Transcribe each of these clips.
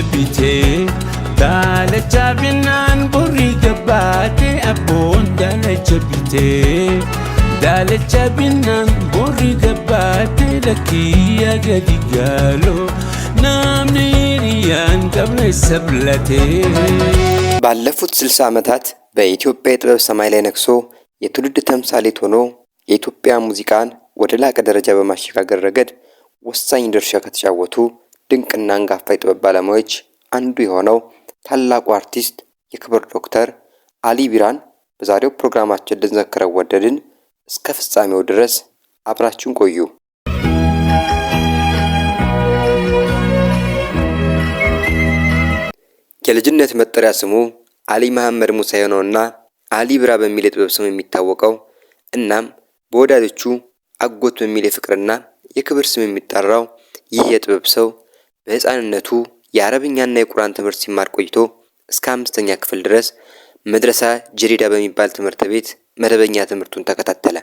Bitee daalacha binnaan burri gabbaate abboon daalacha bitee daalacha binnaan burri gabbaate lakkiyya gadi gaaloo namni hiriyaan qabne sablatee ባለፉት 60 ዓመታት በኢትዮጵያ የጥበብ ሰማይ ላይ ነግሶ የትውልድ ተምሳሌት ሆኖ የኢትዮጵያ ሙዚቃን ወደ ላቀ ደረጃ በማሸጋገር ረገድ ወሳኝ ድርሻ ከተጫወቱ ድንቅና አንጋፋ የጥበብ ባለሙያዎች አንዱ የሆነው ታላቁ አርቲስት የክብር ዶክተር አሊ ቢራን በዛሬው ፕሮግራማችን ልንዘክረው ወደድን። እስከ ፍጻሜው ድረስ አብራችሁን ቆዩ። የልጅነት መጠሪያ ስሙ አሊ መሐመድ ሙሳ የሆነውና አሊ ቢራ በሚል የጥበብ ስም የሚታወቀው እናም በወዳጆቹ አጎት በሚል የፍቅርና የክብር ስም የሚጠራው ይህ የጥበብ ሰው በህፃንነቱ የአረብኛና የቁርአን ትምህርት ሲማር ቆይቶ እስከ 5ኛ ክፍል ድረስ መድረሳ ጀሪዳ በሚባል ትምህርት ቤት መደበኛ ትምህርቱን ተከታተለ።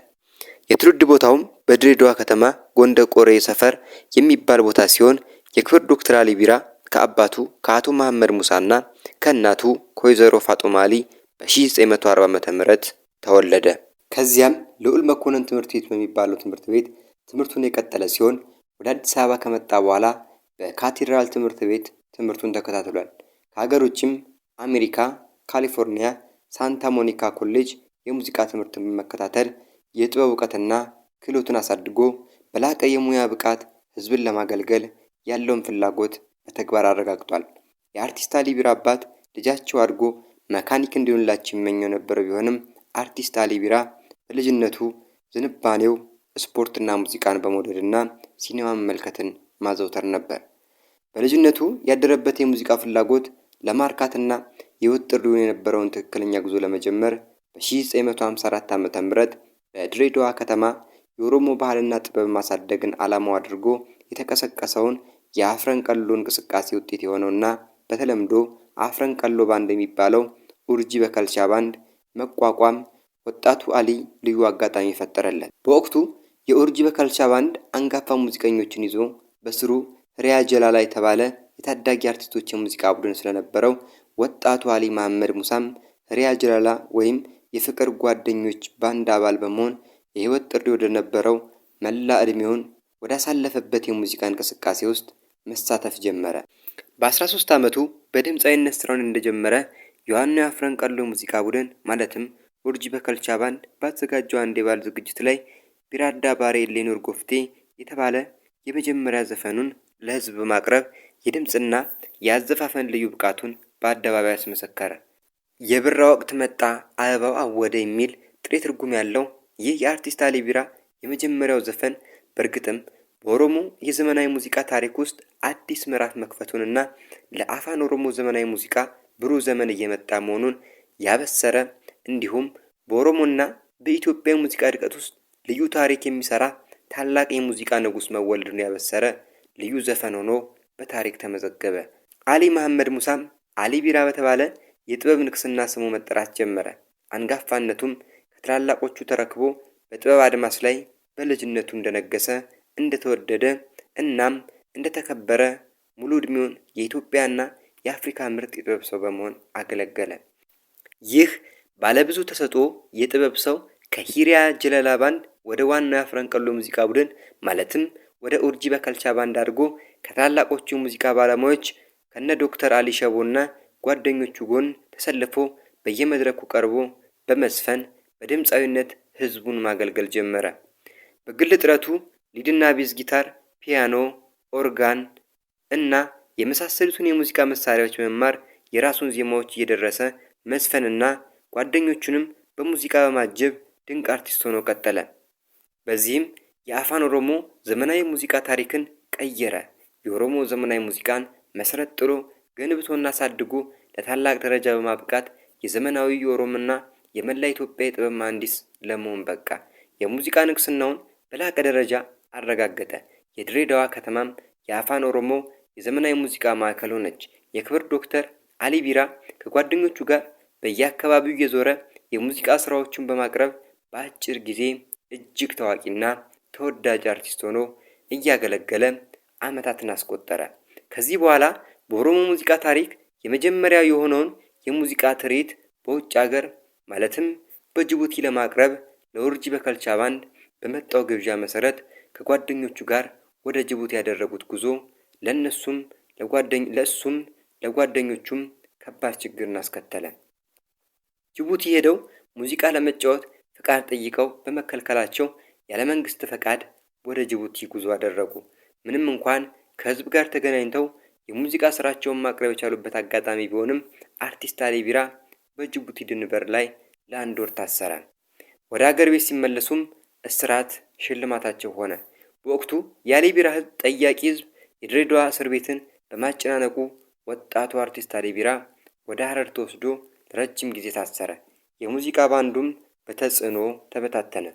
የትውልድ ቦታውም በድሬዳዋ ከተማ ጎንደ ቆሬ ሰፈር የሚባል ቦታ ሲሆን የክብር ዶክተር አሊ ቢራ ከአባቱ ከአቶ መሐመድ ሙሳና ከእናቱ ከወይዘሮ ፋጡማ አሊ በ1940 ዓ.ም ተወለደ። ከዚያም ልዑል መኮንን ትምህርት ቤት በሚባለው ትምህርት ቤት ትምህርቱን የቀጠለ ሲሆን ወደ አዲስ አበባ ከመጣ በኋላ በካቴድራል ትምህርት ቤት ትምህርቱን ተከታትሏል። ከሀገር ውጭም አሜሪካ፣ ካሊፎርኒያ፣ ሳንታ ሞኒካ ኮሌጅ የሙዚቃ ትምህርትን በመከታተል የጥበብ ዕውቀትና ክህሎትን አሳድጎ በላቀ የሙያ ብቃት ህዝብን ለማገልገል ያለውን ፍላጎት በተግባር አረጋግጧል። የአርቲስት አሊ ቢራ አባት ልጃቸው አድጎ መካኒክ እንዲሆንላቸው ይመኘው ነበር። ቢሆንም አርቲስት አሊ ቢራ በልጅነቱ ዝንባኔው ስፖርትና ሙዚቃን በመውደድና ሲኒማ መመልከትን ማዘውተር ነበር። በልጅነቱ ያደረበት የሙዚቃ ፍላጎት ለማርካትና የህይወት ጥሪውን የነበረውን ትክክለኛ ጉዞ ለመጀመር በ1954 ዓ.ም በድሬዳዋ ከተማ የኦሮሞ ባህልና ጥበብ ማሳደግን ዓላማው አድርጎ የተቀሰቀሰውን የአፍረንቀሎ እንቅስቃሴ ውጤት የሆነውና በተለምዶ አፍረንቀሎ ባንድ የሚባለው ኡርጂ በከልቻ ባንድ መቋቋም ወጣቱ አሊ ልዩ አጋጣሚ ፈጠረለት። በወቅቱ የኡርጂ በከልቻ ባንድ አንጋፋ ሙዚቀኞችን ይዞ በስሩ ሪያ ጀላላ የተባለ የታዳጊ አርቲስቶች የሙዚቃ ቡድን ስለነበረው ወጣቱ አሊ መሐመድ ሙሳም ሪያ ጀላላ ወይም የፍቅር ጓደኞች ባንድ አባል በመሆን የህይወት ጥሪ ወደ ነበረው መላ እድሜውን ወደ አሳለፈበት የሙዚቃ እንቅስቃሴ ውስጥ መሳተፍ ጀመረ። በ13 ዓመቱ በድምጻዊነት ስራውን እንደጀመረ ዮሐንስ አፍረንቀሎ ሙዚቃ ቡድን ማለትም ኡርጂ በከልቻ ባንድ ባዘጋጀው አንድ የባህል ዝግጅት ላይ ቢራዳ ባሬ ሌኖር ጎፍቴ የተባለ የመጀመሪያ ዘፈኑን ለህዝብ በማቅረብ የድምጽና የአዘፋፈን ልዩ ብቃቱን በአደባባይ አስመሰከረ። የብራ ወቅት መጣ አበባው አወደ የሚል ጥሬ ትርጉም ያለው ይህ የአርቲስት አሊ ቢራ የመጀመሪያው ዘፈን በእርግጥም በኦሮሞ የዘመናዊ ሙዚቃ ታሪክ ውስጥ አዲስ ምዕራፍ መክፈቱንና ለአፋን ኦሮሞ ዘመናዊ ሙዚቃ ብሩህ ዘመን እየመጣ መሆኑን ያበሰረ እንዲሁም በኦሮሞና በኢትዮጵያ ሙዚቃ እድገት ውስጥ ልዩ ታሪክ የሚሰራ ታላቅ የሙዚቃ ንጉስ መወለዱን ያበሰረ ልዩ ዘፈን ሆኖ በታሪክ ተመዘገበ። አሊ መሐመድ ሙሳም አሊ ቢራ በተባለ የጥበብ ንግስና ስሙ መጠራት ጀመረ። አንጋፋነቱም ከትላላቆቹ ተረክቦ በጥበብ አድማስ ላይ በልጅነቱ እንደነገሰ እንደተወደደ እናም እንደተከበረ ሙሉ እድሜውን የኢትዮጵያና የአፍሪካ ምርጥ የጥበብ ሰው በመሆን አገለገለ። ይህ ባለብዙ ተሰጥኦ የጥበብ ሰው ከሂሪያ ጀላላ ባንድ ወደ ዋናው የአፍረንቀሎ ሙዚቃ ቡድን ማለትም ወደ ኡርጂ በከልቻ ባንድ አድርጎ ከታላቆቹ ሙዚቃ ባለሙያዎች ከነ ዶክተር አሊ ሸቦና ጓደኞቹ ጎን ተሰልፎ በየመድረኩ ቀርቦ በመስፈን በድምጻዊነት ህዝቡን ማገልገል ጀመረ። በግል ጥረቱ ሊድና ቤዝ ጊታር፣ ፒያኖ፣ ኦርጋን እና የመሳሰሉትን የሙዚቃ መሳሪያዎች በመማር የራሱን ዜማዎች እየደረሰ መስፈንና ጓደኞቹንም በሙዚቃ በማጀብ ድንቅ አርቲስት ሆኖ ቀጠለ። በዚህም የአፋን ኦሮሞ ዘመናዊ ሙዚቃ ታሪክን ቀየረ። የኦሮሞ ዘመናዊ ሙዚቃን መሰረት ጥሎ ገንብቶና አሳድጎ ለታላቅ ደረጃ በማብቃት የዘመናዊ የኦሮሞና የመላ ኢትዮጵያ የጥበብ መሐንዲስ ለመሆን በቃ። የሙዚቃ ንግስናውን በላቀ ደረጃ አረጋገጠ። የድሬዳዋ ከተማም የአፋን ኦሮሞ የዘመናዊ ሙዚቃ ማዕከል ሆነች። የክብር ዶክተር አሊ ቢራ ከጓደኞቹ ጋር በየአካባቢው እየዞረ የሙዚቃ ስራዎችን በማቅረብ በአጭር ጊዜ እጅግ ታዋቂና ተወዳጅ አርቲስት ሆኖ እያገለገለ ዓመታትን አስቆጠረ። ከዚህ በኋላ በኦሮሞ ሙዚቃ ታሪክ የመጀመሪያው የሆነውን የሙዚቃ ትርኢት በውጭ ሀገር ማለትም በጅቡቲ ለማቅረብ ለኡርጂ በከልቻ ባንድ በመጣው ግብዣ መሰረት ከጓደኞቹ ጋር ወደ ጅቡቲ ያደረጉት ጉዞ ለሱም ለጓደኞቹም ከባድ ችግርን አስከተለ። ጅቡቲ ሄደው ሙዚቃ ለመጫወት ፈቃድ ጠይቀው በመከልከላቸው ያለ መንግስት ፈቃድ ወደ ጅቡቲ ጉዞ አደረጉ። ምንም እንኳን ከህዝብ ጋር ተገናኝተው የሙዚቃ ስራቸውን ማቅረብ የቻሉበት አጋጣሚ ቢሆንም አርቲስት አሊ ቢራ በጅቡቲ ድንበር ላይ ለአንድ ወር ታሰረ። ወደ ሀገር ቤት ሲመለሱም እስራት ሽልማታቸው ሆነ። በወቅቱ የአሊ ቢራ ህዝብ ጠያቂ ህዝብ የድሬዳዋ እስር ቤትን በማጨናነቁ ወጣቱ አርቲስት አሊ ቢራ ወደ ሀረር ተወስዶ ለረጅም ጊዜ ታሰረ። የሙዚቃ ባንዱም በተጽዕኖ ተበታተነ።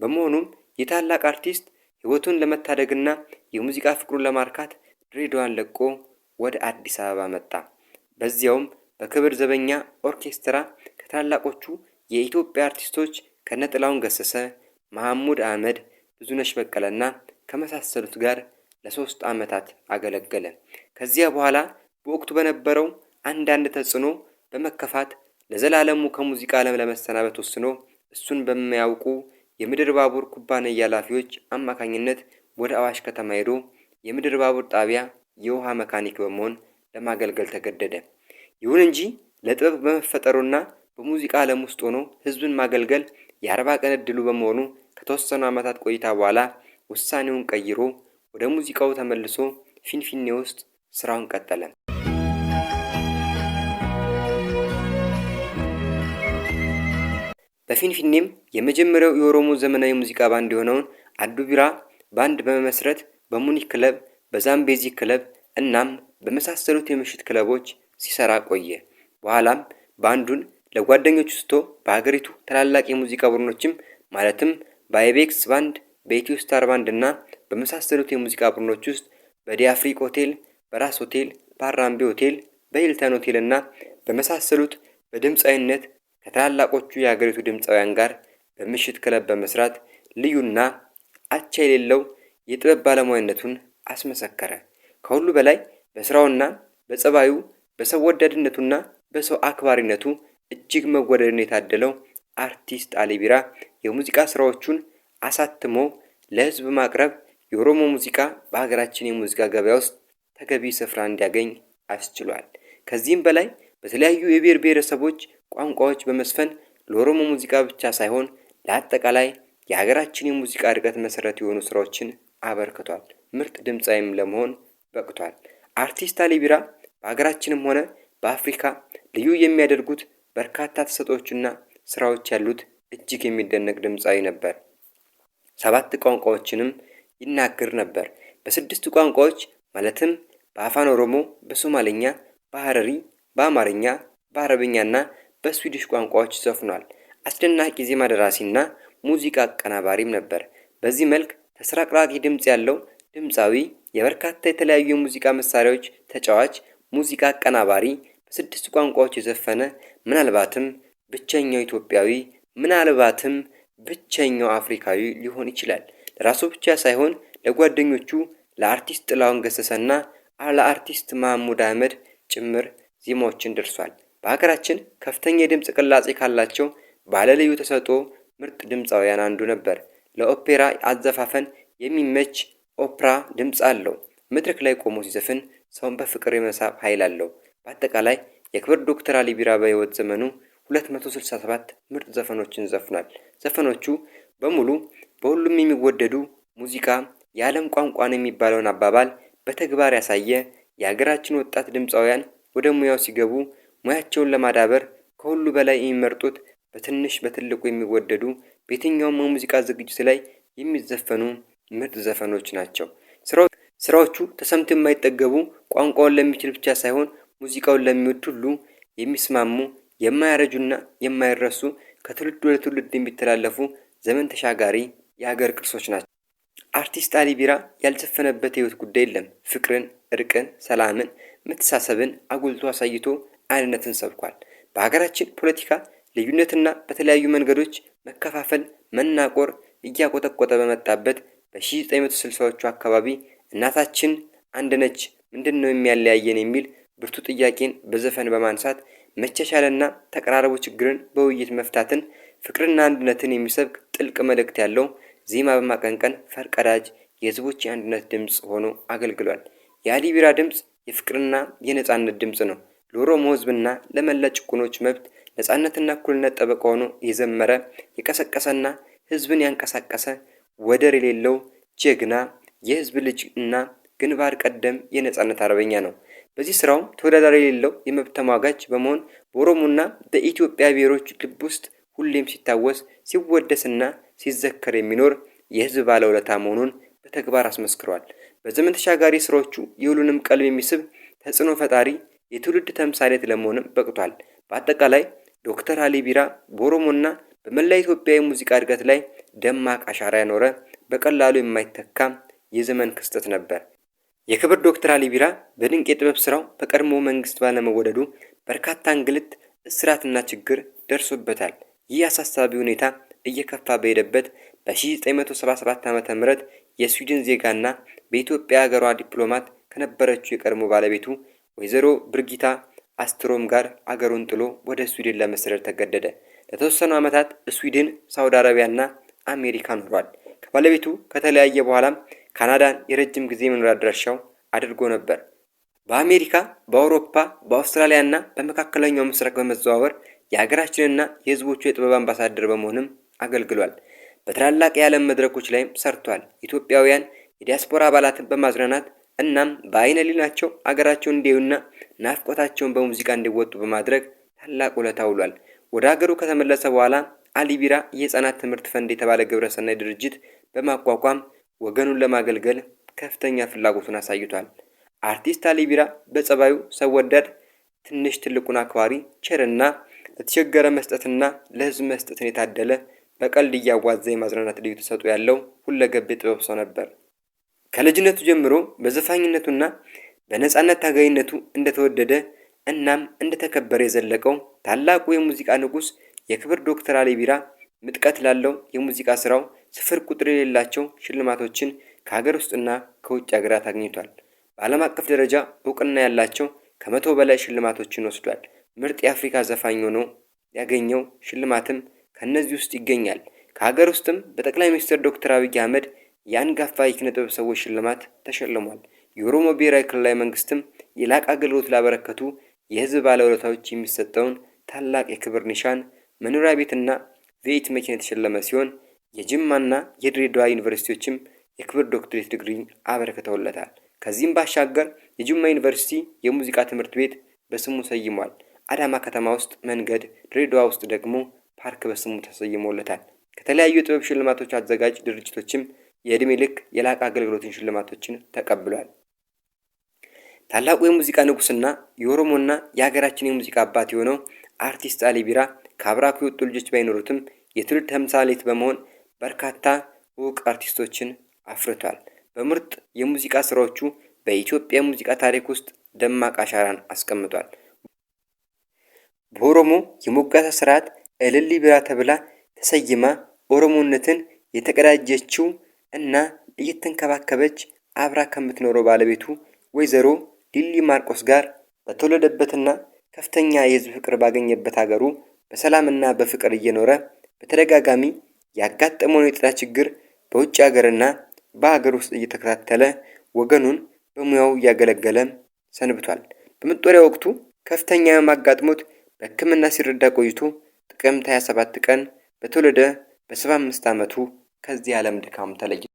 በመሆኑም የታላቅ አርቲስት ህይወቱን ለመታደግና የሙዚቃ ፍቅሩን ለማርካት ድሬዳዋን ለቆ ወደ አዲስ አበባ መጣ። በዚያውም በክብር ዘበኛ ኦርኬስትራ ከታላቆቹ የኢትዮጵያ አርቲስቶች ከነጥላውን ገሰሰ፣ መሐሙድ አህመድ፣ ብዙነሽ በቀለና ከመሳሰሉት ጋር ለ3 ዓመታት አገለገለ። ከዚያ በኋላ በወቅቱ በነበረው አንዳንድ ተጽዕኖ በመከፋት ለዘላለሙ ከሙዚቃ ዓለም ለመሰናበት ወስኖ እሱን በሚያውቁ የምድር ባቡር ኩባንያ ኃላፊዎች አማካኝነት ወደ አዋሽ ከተማ ሄዶ የምድር ባቡር ጣቢያ የውሃ መካኒክ በመሆን ለማገልገል ተገደደ። ይሁን እንጂ ለጥበብ በመፈጠሩና በሙዚቃ ዓለም ውስጥ ሆኖ ህዝብን ማገልገል የ40 ቀን እድሉ በመሆኑ ከተወሰኑ ዓመታት ቆይታ በኋላ ውሳኔውን ቀይሮ ወደ ሙዚቃው ተመልሶ ፊንፊኔ ውስጥ ስራውን ቀጠለ። በፊንፊኔም የመጀመሪያው የኦሮሞ ዘመናዊ ሙዚቃ ባንድ የሆነውን አዱ ቢራ ባንድ በመመስረት በሙኒክ ክለብ፣ በዛምቤዚ ክለብ እናም በመሳሰሉት የምሽት ክለቦች ሲሰራ ቆየ። በኋላም ባንዱን ለጓደኞቹ ስቶ በሀገሪቱ ታላላቅ የሙዚቃ ቡድኖችም ማለትም በአይቤክስ ባንድ፣ በኢትዮ ስታር ባንድ እና በመሳሰሉት የሙዚቃ ቡድኖች ውስጥ በዲአፍሪክ ሆቴል፣ በራስ ሆቴል፣ በአራምቤ ሆቴል፣ በሂልተን ሆቴል እና በመሳሰሉት በድምፃዊነት ከታላላቆቹ የሀገሪቱ ድምፃውያን ጋር በምሽት ክለብ በመስራት ልዩና አቻ የሌለው የጥበብ ባለሙያነቱን አስመሰከረ። ከሁሉ በላይ በስራውና በጸባዩ በሰው ወዳድነቱና በሰው አክባሪነቱ እጅግ መወደድን የታደለው አርቲስት አሊ ቢራ የሙዚቃ ስራዎቹን አሳትሞ ለህዝብ ማቅረብ የኦሮሞ ሙዚቃ በሀገራችን የሙዚቃ ገበያ ውስጥ ተገቢ ስፍራ እንዲያገኝ አስችሏል። ከዚህም በላይ በተለያዩ የብሔር ብሔረሰቦች ቋንቋዎች በመስፈን ለኦሮሞ ሙዚቃ ብቻ ሳይሆን ለአጠቃላይ የሀገራችን የሙዚቃ እድገት መሰረት የሆኑ ስራዎችን አበርክቷል። ምርጥ ድምፃዊም ለመሆን በቅቷል። አርቲስት አሊ ቢራ በሀገራችንም ሆነ በአፍሪካ ልዩ የሚያደርጉት በርካታ ተሰጥኦዎችና ስራዎች ያሉት እጅግ የሚደነቅ ድምፃዊ ነበር። 7 ቋንቋዎችንም ይናገር ነበር። በ6 ቋንቋዎች ማለትም በአፋን ኦሮሞ፣ በሶማሌኛ፣ በሐረሪ፣ በአማርኛ፣ በአረብኛና በስዊዲሽ ቋንቋዎች ዘፍኗል። አስደናቂ ዜማ ደራሲና ሙዚቃ አቀናባሪም ነበር። በዚህ መልክ ተስራቅራቂ ድምጽ ያለው ድምፃዊ የበርካታ የተለያዩ የሙዚቃ መሳሪያዎች ተጫዋች፣ ሙዚቃ አቀናባሪ፣ በ6 ቋንቋዎች የዘፈነ ምናልባትም ብቸኛው ኢትዮጵያዊ ምናልባትም ብቸኛው አፍሪካዊ ሊሆን ይችላል። ለራሱ ብቻ ሳይሆን ለጓደኞቹ ለአርቲስት ጥላውን ገሰሰና ለአርቲስት መሐሙድ አህመድ ጭምር ዜማዎችን ደርሷል። በሀገራችን ከፍተኛ የድምጽ ቅላጼ ካላቸው ባለልዩ ተሰጥኦ ምርጥ ድምፃውያን አንዱ ነበር። ለኦፔራ አዘፋፈን የሚመች ኦፕራ ድምጽ አለው። መድረክ ላይ ቆሞ ሲዘፍን ሰውን በፍቅር የመሳብ ኃይል አለው። በአጠቃላይ የክብር ዶክተር አሊ ቢራ በህይወት ዘመኑ 267 ምርጥ ዘፈኖችን ዘፍኗል። ዘፈኖቹ በሙሉ በሁሉም የሚወደዱ ሙዚቃ የዓለም ቋንቋ ነው የሚባለውን አባባል በተግባር ያሳየ የሀገራችን ወጣት ድምፃውያን ወደ ሙያው ሲገቡ ሙያቸውን ለማዳበር ከሁሉ በላይ የሚመርጡት በትንሽ በትልቁ የሚወደዱ በየትኛውም የሙዚቃ ዝግጅት ላይ የሚዘፈኑ ምርጥ ዘፈኖች ናቸው። ስራዎቹ ተሰምተው የማይጠገቡ ቋንቋውን ለሚችል ብቻ ሳይሆን ሙዚቃውን ለሚወድ ሁሉ የሚስማሙ የማያረጁና የማይረሱ ከትውልድ ወደ ትውልድ የሚተላለፉ ዘመን ተሻጋሪ የሀገር ቅርሶች ናቸው። አርቲስት አሊ ቢራ ያልዘፈነበት ህይወት ጉዳይ የለም። ፍቅርን፣ እርቅን፣ ሰላምን፣ መተሳሰብን አጉልቶ አሳይቶ አንድነትን ሰብኳል። በሀገራችን ፖለቲካ ልዩነትና በተለያዩ መንገዶች መከፋፈል፣ መናቆር እያቆጠቆጠ በመጣበት በ1960ዎቹ አካባቢ እናታችን አንድ ነች ምንድነው የሚያለያየን የሚል ብርቱ ጥያቄን በዘፈን በማንሳት መቻቻልና ተቀራርቦ ችግርን በውይይት መፍታትን፣ ፍቅርና አንድነትን የሚሰብክ ጥልቅ መልእክት ያለው ዜማ በማቀንቀን ፈርቀዳጅ የህዝቦች የአንድነት ድምፅ ሆኖ አገልግሏል። የአሊ ቢራ ድምፅ የፍቅርና የነጻነት ድምፅ ነው። ለኦሮሞ ህዝብና ለመላ ጭቁኖች መብት ነጻነትና እኩልነት ጠበቃ ሆኖ የዘመረ የቀሰቀሰና ህዝብን ያንቀሳቀሰ ወደር የሌለው ጀግና የህዝብ ልጅ እና ግንባር ቀደም የነጻነት አርበኛ ነው። በዚህ ስራውም ተወዳዳሪ የሌለው የመብት ተሟጋች በመሆን በኦሮሞና በኢትዮጵያ ብሔሮች ልብ ውስጥ ሁሌም ሲታወስ ሲወደስና ሲዘከር የሚኖር የህዝብ ባለውለታ መሆኑን በተግባር አስመስክሯል። በዘመን ተሻጋሪ ስራዎቹ የሁሉንም ቀልብ የሚስብ ተጽዕኖ ፈጣሪ የትውልድ ተምሳሌት ለመሆንም በቅቷል። በአጠቃላይ ዶክተር አሊ ቢራ በኦሮሞና በመላ ኢትዮጵያ የሙዚቃ እድገት ላይ ደማቅ አሻራ ያኖረ በቀላሉ የማይተካ የዘመን ክስተት ነበር። የክብር ዶክተር አሊ ቢራ በድንቅ የጥበብ ስራው በቀድሞ መንግስት ባለመወደዱ በርካታ እንግልት፣ እስራትና ችግር ደርሶበታል። ይህ አሳሳቢ ሁኔታ እየከፋ በሄደበት በ1977 ዓ.ም የስዊድን ዜጋና በኢትዮጵያ ሀገሯ ዲፕሎማት ከነበረችው የቀድሞ ባለቤቱ ወይዘሮ ብርጊታ አስትሮም ጋር አገሩን ጥሎ ወደ ስዊድን ለመሰደድ ተገደደ። ለተወሰኑ ዓመታት ስዊድን፣ ሳውዲ አረቢያና አሜሪካ ኖሯል። ከባለቤቱ ከተለያየ በኋላም ካናዳን የረጅም ጊዜ መኖሪያ አድራሻው አድርጎ ነበር። በአሜሪካ፣ በአውሮፓ፣ በአውስትራሊያና በመካከለኛው ምስራቅ በመዘዋወር የሀገራችንና የህዝቦቹ የጥበብ አምባሳደር በመሆንም አገልግሏል። በትላላቅ የዓለም መድረኮች ላይም ሰርቷል። ኢትዮጵያውያን የዲያስፖራ አባላትን በማዝናናት እናም በአይነ ህሊናቸው አገራቸውን እንዲያዩና ናፍቆታቸውን በሙዚቃ እንዲወጡ በማድረግ ታላቅ ውለታ ውሏል። ወደ ሀገሩ ከተመለሰ በኋላ አሊ ቢራ የህፃናት ትምህርት ፈንድ የተባለ ግብረሰናይ ድርጅት በማቋቋም ወገኑን ለማገልገል ከፍተኛ ፍላጎቱን አሳይቷል። አርቲስት አሊ ቢራ በጸባዩ ሰው ወዳድ፣ ትንሽ ትልቁን አክባሪ፣ ቸርና ለተቸገረ መስጠትና ለህዝብ መስጠትን የታደለ በቀልድ እያዋዛ የማዝናናት ልዩ ተሰጥኦ ያለው ሁለገብ የጥበብ ሰው ነበር። ከልጅነቱ ጀምሮ በዘፋኝነቱና በነጻነት ታጋይነቱ እንደተወደደ እናም እንደተከበረ የዘለቀው ታላቁ የሙዚቃ ንጉስ የክብር ዶክተር አሊ ቢራ ምጥቀት ላለው የሙዚቃ ስራው ስፍር ቁጥር የሌላቸው ሽልማቶችን ከሀገር ውስጥና ከውጭ ሀገራት አግኝቷል። በዓለም አቀፍ ደረጃ እውቅና ያላቸው ከ100 በላይ ሽልማቶችን ወስዷል። ምርጥ የአፍሪካ ዘፋኝ ሆኖ ያገኘው ሽልማትም ከነዚህ ውስጥ ይገኛል። ከሀገር ውስጥም በጠቅላይ ሚኒስትር ዶክተር አብይ አህመድ የአንጋፋ የኪነ ጥበብ ሰዎች ሽልማት ተሸልሟል። የኦሮሞ ብሔራዊ ክልላዊ መንግስትም የላቅ አገልግሎት ላበረከቱ የህዝብ ባለውለታዎች የሚሰጠውን ታላቅ የክብር ኒሻን፣ መኖሪያ ቤትና ቪኤት መኪና የተሸለመ ሲሆን የጅማና የድሬዳዋ ዩኒቨርሲቲዎችም የክብር ዶክትሬት ዲግሪ አበረክተውለታል። ከዚህም ባሻገር የጅማ ዩኒቨርሲቲ የሙዚቃ ትምህርት ቤት በስሙ ሰይሟል። አዳማ ከተማ ውስጥ መንገድ፣ ድሬዳዋ ውስጥ ደግሞ ፓርክ በስሙ ተሰይሞለታል። ከተለያዩ የጥበብ ሽልማቶች አዘጋጅ ድርጅቶችም የእድሜ ልክ የላቀ አገልግሎትን ሽልማቶችን ተቀብሏል። ታላቁ የሙዚቃ ንጉስና የኦሮሞና የሀገራችን የሙዚቃ አባት የሆነው አርቲስት አሊ ቢራ ከአብራኩ የወጡ ልጆች ባይኖሩትም የትውልድ ተምሳሌት በመሆን በርካታ እውቅ አርቲስቶችን አፍርቷል። በምርጥ የሙዚቃ ስራዎቹ በኢትዮጵያ ሙዚቃ ታሪክ ውስጥ ደማቅ አሻራን አስቀምጧል። በኦሮሞ የሞጋታ ስርዓት እልሊ ቢራ ተብላ ተሰይማ ኦሮሞነትን የተቀዳጀችው እና እየተንከባከበች አብራ ከምትኖረው ባለቤቱ ወይዘሮ ሊሊ ማርቆስ ጋር በተወለደበትና ከፍተኛ የህዝብ ፍቅር ባገኘበት ሀገሩ በሰላምና በፍቅር እየኖረ በተደጋጋሚ ያጋጠመውን የጤና ችግር በውጭ ሀገርና በሀገር ውስጥ እየተከታተለ ወገኑን በሙያው እያገለገለ ሰንብቷል። በመጦሪያ ወቅቱ ከፍተኛ ማጋጥሞት በሕክምና ሲረዳ ቆይቶ ጥቅምት 27 ቀን በተወለደ በ75 ዓመቱ ከዚህ ዓለም ድካም ተለየ።